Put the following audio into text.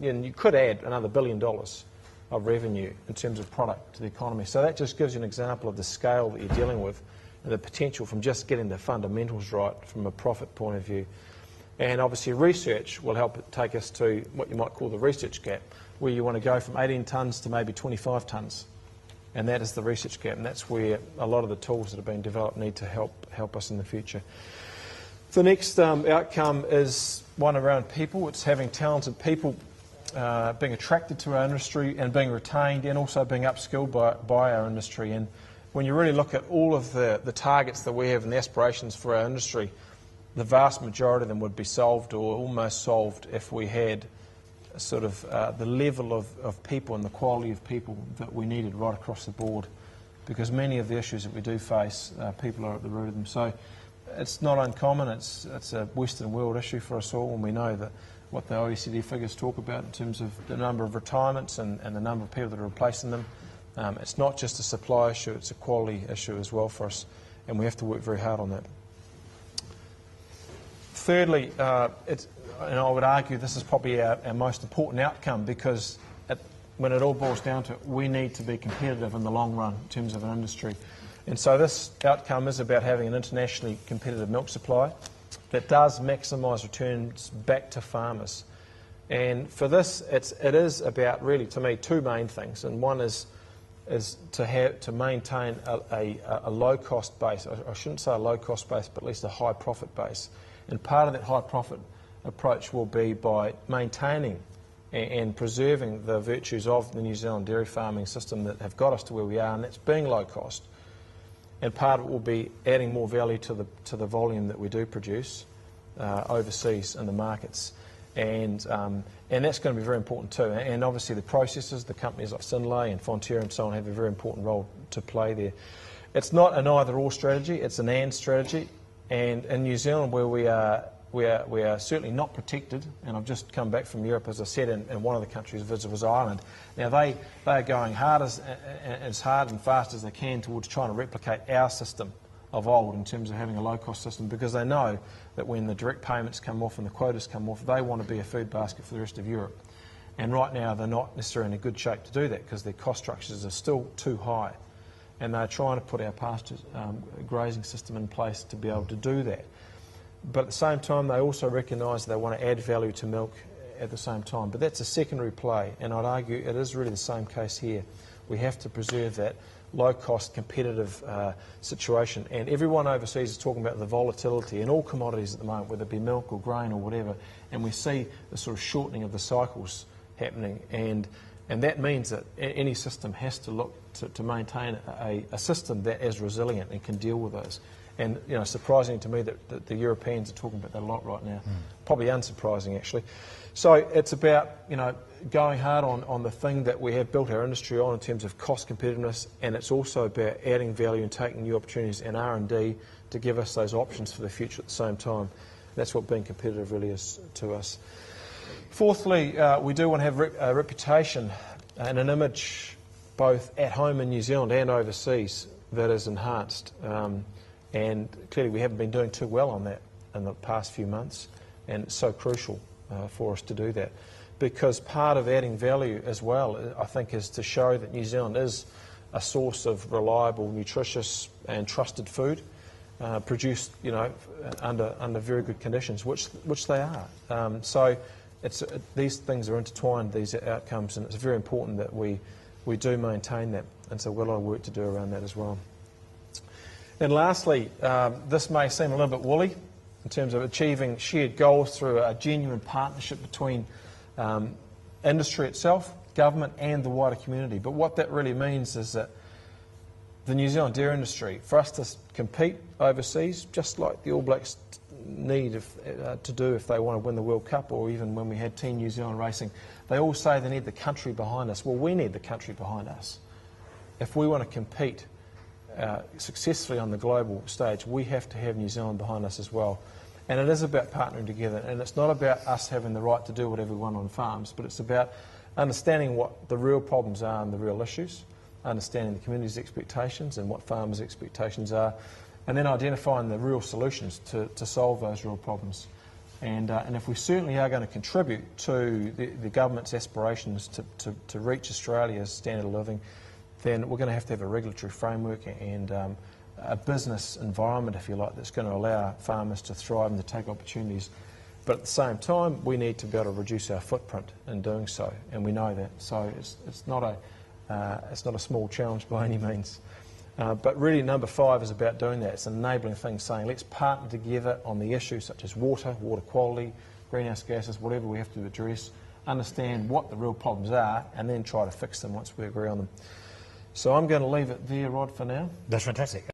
you could add another $1 billion of revenue in terms of product to the economy. So that just gives you an example of the scale that you're dealing with and the potential from just getting the fundamentals right from a profit point of view. And obviously research will help take us to what you might call the research gap, where you want to go from 18 tonnes to maybe 25 tonnes. And that is the research gap, and that's where a lot of the tools that have been developed need to help us in the future. The next outcome is one around people. It's having talented people being attracted to our industry and being retained and also being upskilled by our industry. And when you really look at all of the targets that we have and the aspirations for our industry, the vast majority of them would be solved or almost solved if we had sort of the level of people and the quality of people that we needed right across the board, because many of the issues that we do face, people are at the root of them. So it's not uncommon. It's a Western world issue for us all, and we know that what the OECD figures talk about in terms of the number of retirements and the number of people that are replacing them. It's not just a supply issue, it's a quality issue as well for us, and we have to work very hard on that. Thirdly, and I would argue this is probably our most important outcome, because when it all boils down to it, we need to be competitive in the long run in terms of an industry. And so this outcome is about having an internationally competitive milk supply that does maximise returns back to farmers. And for this, it is about really, to me, two main things. And one is to maintain a low-cost base. I shouldn't say a low-cost base, but at least a high-profit base. And part of that high-profit approach will be by maintaining and preserving the virtues of the New Zealand dairy farming system that have got us to where we are, and that's being low cost. And part of it will be adding more value to the volume that we do produce overseas in the markets, and that's going to be very important too. And obviously the processors, the companies like Synlait and Fonterra and so on, have a very important role to play there. It's not an either-or strategy; it's an and strategy. And in New Zealand, where we are certainly not protected, and I've just come back from Europe, as I said, and one of the countries I visited was Ireland. Now they are going as hard and fast as they can towards trying to replicate our system of old in terms of having a low-cost system, because they know that when the direct payments come off and the quotas come off, they want to be a food basket for the rest of Europe. And right now they're not necessarily in a good shape to do that, because their cost structures are still too high. And they're trying to put our pasture grazing system in place to be able to do that. But at the same time, they also recognise they want to add value to milk at the same time. But that's a secondary play, and I'd argue it is really the same case here. We have to preserve that low-cost, competitive situation. And everyone overseas is talking about the volatility in all commodities at the moment, whether it be milk or grain or whatever, and we see the sort of shortening of the cycles happening. And that means that any system has to look to maintain a system that is resilient and can deal with those. And surprising to me that the Europeans are talking about that a lot right now. Probably unsurprising, actually. So it's about going hard on the thing that we have built our industry on in terms of cost competitiveness, and it's also about adding value and taking new opportunities and R&D to give us those options for the future at the same time. That's what being competitive really is to us. Fourthly, we do want to have a reputation and an image both at home in New Zealand and overseas that is enhanced. And clearly we haven't been doing too well on that in the past few months, and it's so crucial for us to do that. Because part of adding value as well, I think, is to show that New Zealand is a source of reliable, nutritious and trusted food, produced under very good conditions, which they are. So these things are intertwined, these outcomes, and it's very important that we do maintain that. And so we've got a lot of work to do around that as well. And lastly, this may seem a little bit woolly in terms of achieving shared goals through a genuine partnership between industry itself, government and the wider community. But what that really means is that the New Zealand dairy industry, for us to compete overseas, just like the All Blacks need to do if they want to win the World Cup, or even when we had Team New Zealand racing, they all say they need the country behind us. Well, we need the country behind us. If we want to compete successfully on the global stage, we have to have New Zealand behind us as well. And it is about partnering together, and it's not about us having the right to do whatever we want on farms, but it's about understanding what the real problems are and the real issues, understanding the community's expectations and what farmers' expectations are, and then identifying the real solutions to solve those real problems. And if we certainly are going to contribute to the government's aspirations to reach Australia's standard of living, then we're going to have a regulatory framework and a business environment, if you like, that's going to allow farmers to thrive and to take opportunities. But at the same time, we need to be able to reduce our footprint in doing so, and we know that. So it's not a small challenge by any means. But really, number 5 is about doing that. It's enabling things, saying let's partner together on the issues such as water quality, greenhouse gases, whatever we have to address, understand what the real problems are, and then try to fix them once we agree on them. So I'm going to leave it there, Rod, for now. That's fantastic.